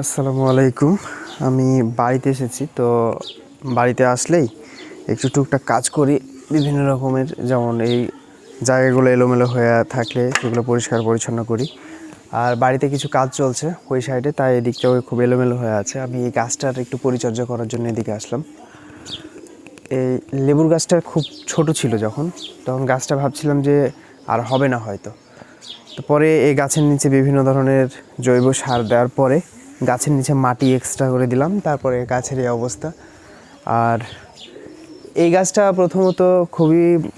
আসসালামু আলাইকুম। আমি বাড়িতে এসেছি, তো বাড়িতে আসলেই একটু টুকটাক কাজ করি বিভিন্ন রকমের, যেমন এই জায়গাগুলো এলোমেলো হয়ে থাকলে সেগুলো পরিষ্কার পরিচ্ছন্ন করি। আর বাড়িতে কিছু কাজ চলছে ওই সাইডে, তাই এদিকটাও খুব এলোমেলো হয়ে আছে। আমি এই গাছটার একটু পরিচর্যা করার জন্য এদিকে আসলাম। এই লেবুর গাছটা খুব ছোট ছিল তখন গাছটা ভাবছিলাম যে আর হবে না হয়তো। তো পরে এই গাছের নিচে বিভিন্ন ধরনের জৈব সার দেওয়ার পরে গাছের নিচে মাটি এক্সট্রা করে দিলাম, তারপরে গাছের এই অবস্থা। আর এই গাছটা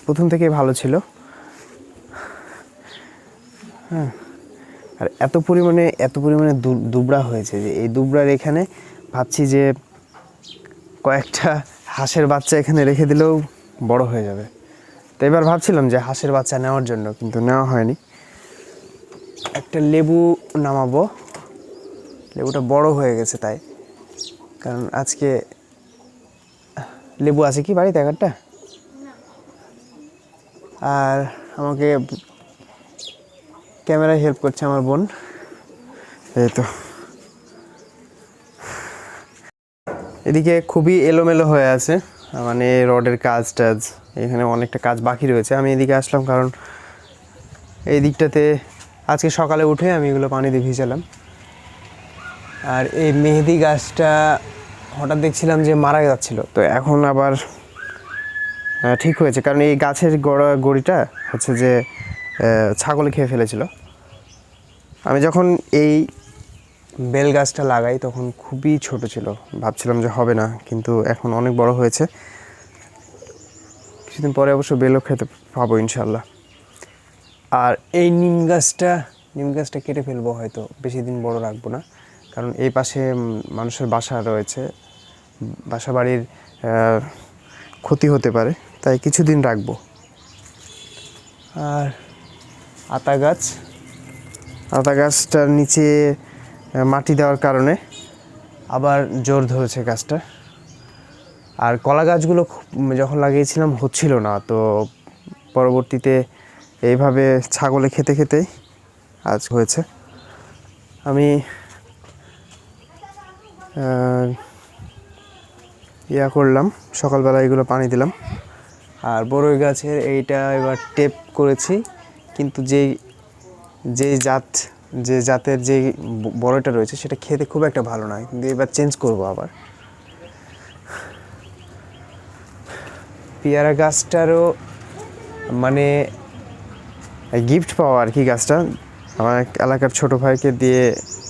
প্রথম থেকেই ভালো ছিল। হ্যাঁ, আর এত পরিমাণে দুবড়া হয়েছে যে এই দুবড়ার এখানে ভাবছি যে কয়েকটা হাঁসের বাচ্চা এখানে রেখে দিলেও বড় হয়ে যাবে। তো এবার ভাবছিলাম যে হাঁসের বাচ্চা নেওয়ার জন্য, কিন্তু নেওয়া হয়নি। একটা লেবু নামাবো, লেবুটা বড় হয়ে গেছে তাই, কারণ আজকে লেবু আছে কি বাড়িতে একটা। আর আমাকে ক্যামেরায় হেল্প করছে আমার বোন। এই তো এদিকে খুবই এলোমেলো হয়ে আছে, মানে রডের কাজ টাজ, এখানে অনেকটা কাজ বাকি রয়েছে। আমি এদিকে আসলাম কারণ এই দিকটাতে আজকে সকালে উঠে আমি এগুলো পানি দিয়ে ভিজালাম। আর এই মেহেদি গাছটা হঠাৎ দেখছিলাম যে মারা যাচ্ছিল, তো এখন আবার ঠিক হয়েছে, কারণ এই গাছের গড়িটা হচ্ছে যে ছাগলে খেয়ে ফেলেছিল। আমি যখন এই বেল গাছটা লাগাই তখন খুবই ছোট ছিল, ভাবছিলাম যে হবে না, কিন্তু এখন অনেক বড় হয়েছে। কিছুদিন পরে অবশ্য বেলও খেতে পাবো ইনশাল্লাহ। আর এই নিম গাছটা কেটে ফেলবো, হয়তো বেশি দিন বড় রাখবো না, কারণ এই পাশে মানুষের বাসা রয়েছে, বাসা বাড়ির ক্ষতি হতে পারে, তাই কিছুদিন রাখবো। আর আতা গাছটার নিচে মাটি দেওয়ার কারণে আবার জোর ধরেছে গাছটা। আর কলা গাছগুলো যখন লাগিয়েছিলাম হচ্ছিল না, তো পরবর্তীতে এইভাবে ছাগলে খেতে খেতেই আজ হয়েছে। আমি করলাম, সকালবেলা এগুলো পানি দিলাম। আর বড়ই গাছের এইটা এবার টেপ করেছি, কিন্তু যে জাতের যে বড়টা রয়েছে সেটা খেতে খুব একটা ভালো নয়, কিন্তু এবার চেঞ্জ করব আবার। পেয়ারা গাছটারও মানে গিফট পাওয়া আর কি, গাছটা আমার এলাকার ছোটো ভাইকে দিয়ে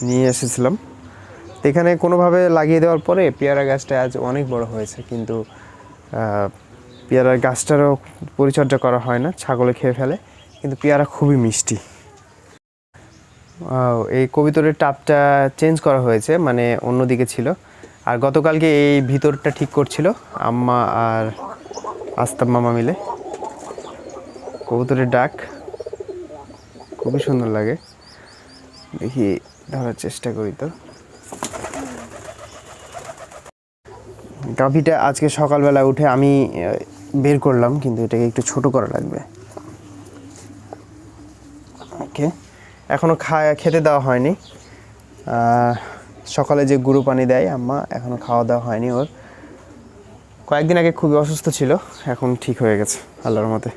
নিয়ে এসেছিলাম। এখানে কোনোভাবে লাগিয়ে দেওয়ার পরে পেয়ারা গাছটা আজ অনেক বড় হয়েছে, কিন্তু পেয়ারা গাছটারও পরিচর্যা করা হয় না, ছাগলে খেয়ে ফেলে, কিন্তু পেয়ারা খুবই মিষ্টি। এই কবিতরের টাপটা চেঞ্জ করা হয়েছে, মানে অন্যদিকে ছিল। আর গতকালকে এই ভিতরটা ঠিক করছিল আম্মা আর আস্তাব মামা মিলে। কবুতরের ডাক খুবই সুন্দর লাগে, দেখি ধরার চেষ্টা করি। তো গাভীটা আজকে সকালবেলা উঠে আমি বের করলাম, কিন্তু এটাকে একটু ছোট করা লাগবে। ওকে, এখনও খেতে দেওয়া হয়নি। সকালে যে গুঁড়ো পানি দেয় আম্মা, এখনও খাওয়া দাওয়া হয়নি ওর। কয়েকদিন আগে খুবই অসুস্থ ছিল, এখন ঠিক হয়ে গেছে আল্লাহর মতে।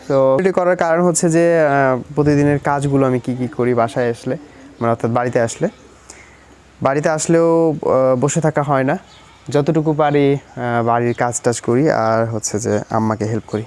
তো এটি করার কারণ হচ্ছে যে প্রতিদিনের কাজগুলো আমি কি করি বাসায় আসলে, মানে অর্থাৎ বাড়িতে আসলেও বসে থাকা হয় না, যতটুকু পারি বাড়ির কাজ টাজ করি, আর হচ্ছে যে আম্মাকে হেল্প করি।